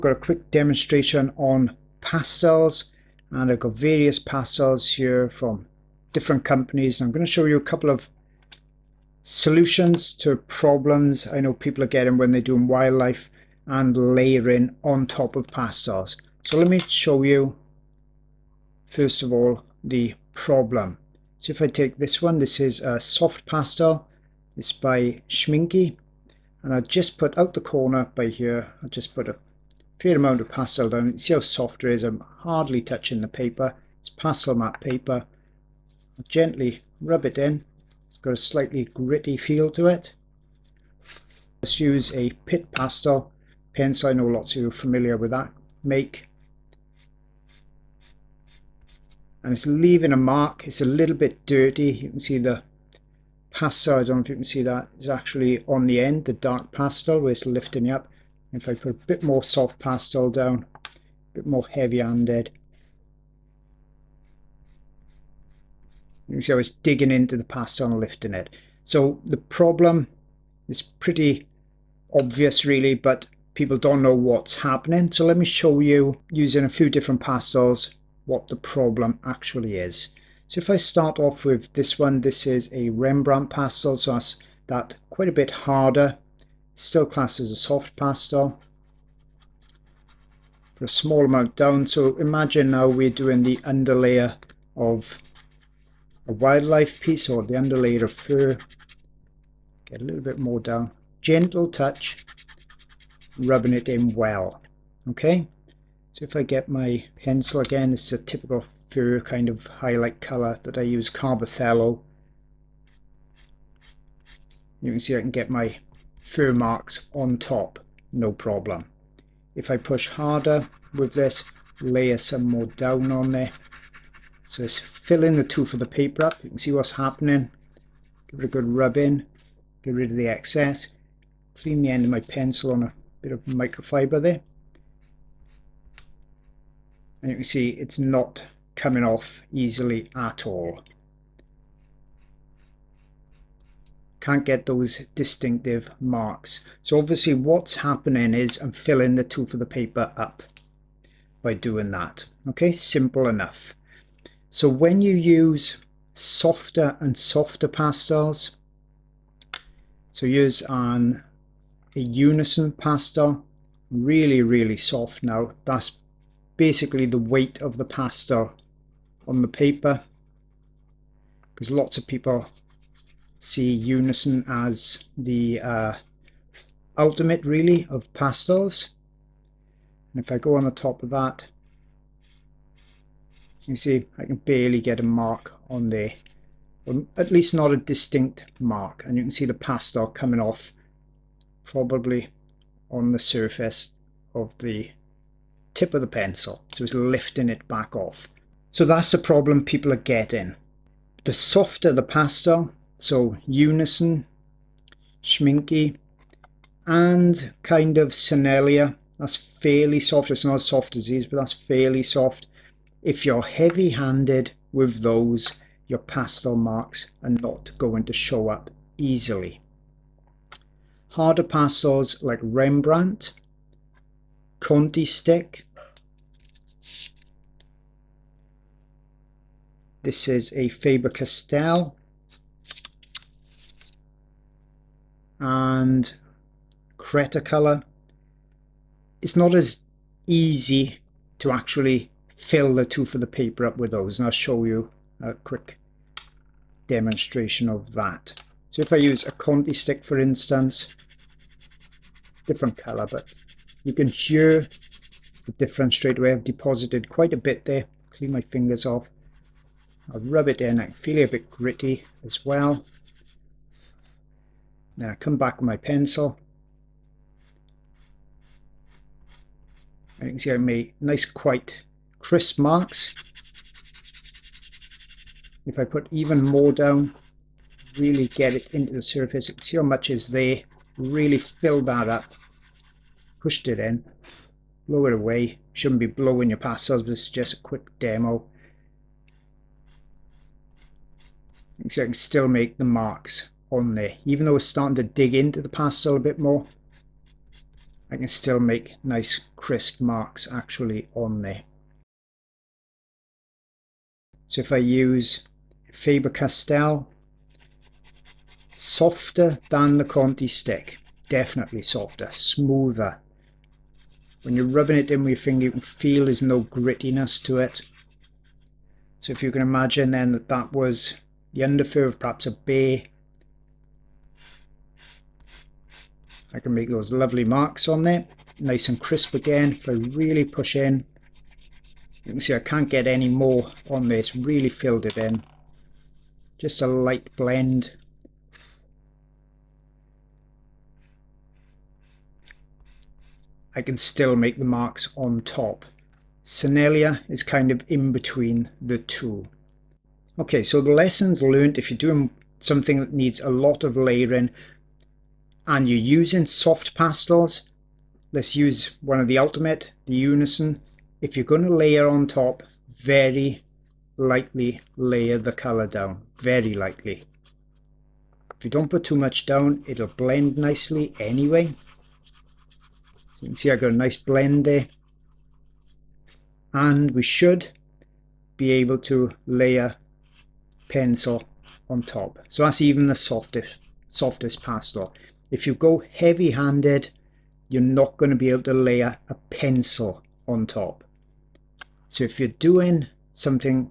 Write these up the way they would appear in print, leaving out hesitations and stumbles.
Got a quick demonstration on pastels, and I've got various pastels here from different companies, and I'm going to show you a couple of solutions to problems I know people are getting when they're doing wildlife and layering on top of pastels. So let me show you first of all the problem. So if I take this one, this is a soft pastel. It's by Sennelier, and I just put out the corner by here, I just put a fair amount of pastel down. You see how soft it is. I'm hardly touching the paper. It's pastel matte paper. I'll gently rub it in. It's got a slightly gritty feel to it. Let's use a pit pastel pencil. I know lots of you are familiar with that make. And it's leaving a mark. It's a little bit dirty. You can see the pastel, I don't know if you can see that, is actually on the end, the dark pastel, where it's lifting up. If I put a bit more soft pastel down, a bit more heavy-handed, you can see how it's digging into the pastel and lifting it. So the problem is pretty obvious really, but people don't know what's happening. So let me show you, using a few different pastels, what the problem actually is. So if I start off with this one, this is a Rembrandt pastel, so that's that quite a bit harder. Still classed as a soft pastel. Put a small amount down. So imagine now we're doing the underlayer of a wildlife piece, or the underlayer of fur. Get a little bit more down. Gentle touch, rubbing it in well. Okay, so if I get my pencil again, this is a typical fur kind of highlight color that I use, Carbothello. You can see I can get my fur marks on top, no problem. If I push harder with this, layer some more down on there. So it's filling the tooth of the paper up. You can see what's happening. Give it a good rub in, get rid of the excess, clean the end of my pencil on a bit of microfiber there. And you can see it's not coming off easily at all. Can't get those distinctive marks. So obviously what's happening is I'm filling the tooth of the paper up by doing that. Okay, simple enough. So when you use softer and softer pastels, so use a unison pastel, really soft now. That's basically the weight of the pastel on the paper, because lots of people see unison as the ultimate really of pastels. And if I go on the top of that, you see I can barely get a mark on there, or at least not a distinct mark, and you can see the pastel coming off probably on the surface of the tip of the pencil, so it's lifting it back off. So that's the problem people are getting. The softer the pastel, so unison, Sennelier, and kind of Sennelier, that's fairly soft. It's not as soft as these, but that's fairly soft. If you're heavy-handed with those, your pastel marks are not going to show up easily. Harder pastels like Rembrandt, Conte stick. This is a Faber Castell, and Cretacolor. It's not as easy to actually fill the tooth of the paper up with those, and I'll show you a quick demonstration of that. So if I use a Conte stick for instance, different color, but you can hear the difference straight away. I've deposited quite a bit there. Clean my fingers off. I'll rub it in. I can feel it a bit gritty as well. Then I come back with my pencil. And you can see I made nice, quite crisp marks. If I put even more down, really get it into the surface, you can see how much is there. Really fill that up. Pushed it in. Blow it away. Shouldn't be blowing your pastels, but it's just a quick demo. You can see I can still make the marks on there, even though it's starting to dig into the pastel a bit more. I can still make nice crisp marks actually on there. So if I use Faber Castell, softer than the Conte stick, definitely softer, smoother. When you're rubbing it in with your finger, you can feel there's no grittiness to it. So if you can imagine then that that was the underfur of perhaps a bear, I can make those lovely marks on there, nice and crisp again. If I really push in, you can see I can't get any more on this, really filled it in. Just a light blend. I can still make the marks on top. Sennelier is kind of in between the two. Okay, so the lessons learned: if you're doing something that needs a lot of layering and you're using soft pastels, let's use one of the ultimate, the unison. If you're going to layer on top, very lightly layer the colour down, very lightly. If you don't put too much down, it'll blend nicely anyway. So you can see I got a nice blend there. And we should be able to layer pencil on top. So that's even the softest pastel. If you go heavy-handed, you're not going to be able to layer a pencil on top. So if you're doing something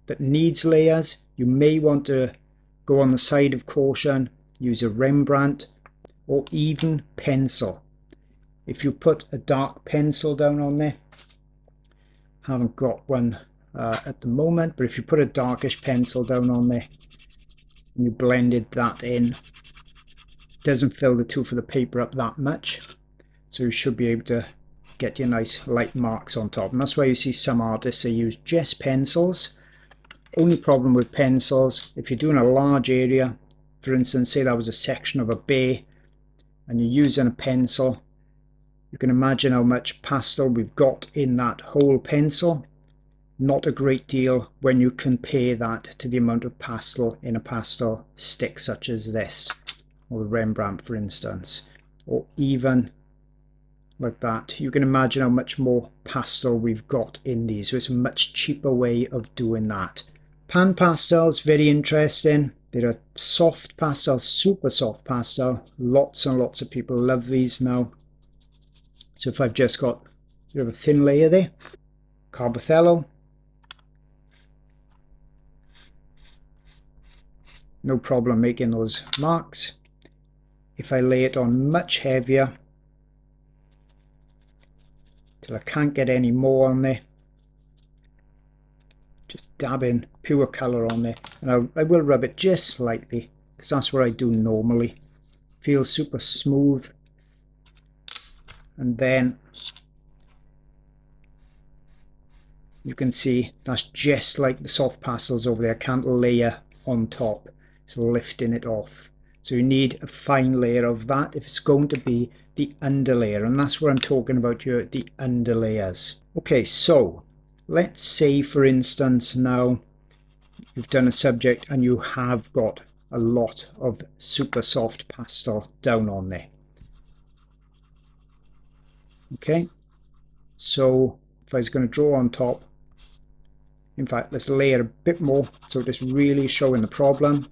that needs layers, you may want to go on the side of caution, use a Rembrandt or even pencil. If you put a dark pencil down on there, haven't got one at the moment, but if you put a darkish pencil down on there and you blended that in, it doesn't fill the tooth of the paper up that much, so you should be able to get your nice light marks on top. And that's why you see some artists, they use just pencils. Only problem with pencils, if you're doing a large area, for instance, say that was a section of a bay and you're using a pencil, you can imagine how much pastel we've got in that whole pencil. Not a great deal when you compare that to the amount of pastel in a pastel stick such as this, or the Rembrandt for instance, or even like that. You can imagine how much more pastel we've got in these, so it's a much cheaper way of doing that. PanPastel's very interesting. They're a soft pastel, super soft pastel. Lots and lots of people love these now. So if I've just got a bit of a thin layer there, Carbothello, no problem making those marks. If I lay it on much heavier, till I can't get any more on there, just dab in pure colour on there, and I will rub it just slightly because that's what I do normally. Feels super smooth. And then you can see that's just like the soft pastels over there. I can't layer on top, it's lifting it off. So you need a fine layer of that if it's going to be the underlayer, and that's what I'm talking about here, the underlayers. Okay, so let's say for instance now you've done a subject and you have got a lot of super soft pastel down on there. Okay, so if I was going to draw on top, in fact let's layer a bit more so it's really showing the problem.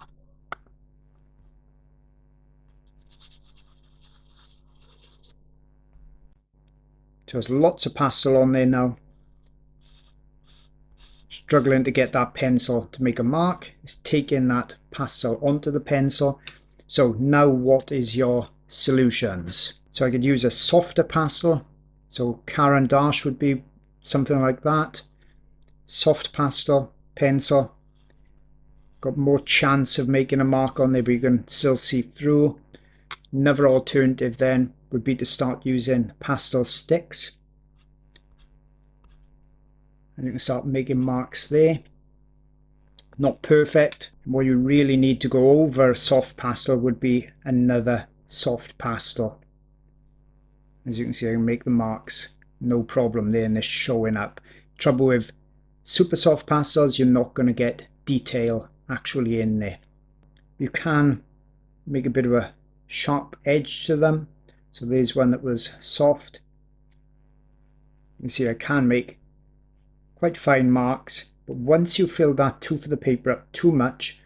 So there's lots of pastel on there now. Struggling to get that pencil to make a mark. It's taking that pastel onto the pencil. So now what is your solutions? So I could use a softer pastel. So Caran d'Ache would be something like that. Soft pastel, pencil. Got more chance of making a mark on there, but you can still see through. Another alternative then would be to start using pastel sticks. And you can start making marks there. Not perfect. What you really need to go over soft pastel would be another soft pastel. As you can see, I can make the marks, no problem there, and they're showing up. Trouble with super soft pastels, you're not going to get detail actually in there. You can make a bit of a sharp edge to them, So there's one that was soft. You see I can make quite fine marks, but once you fill that tooth of the paper up too much,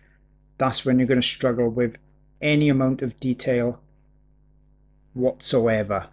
that's when you're going to struggle with any amount of detail whatsoever.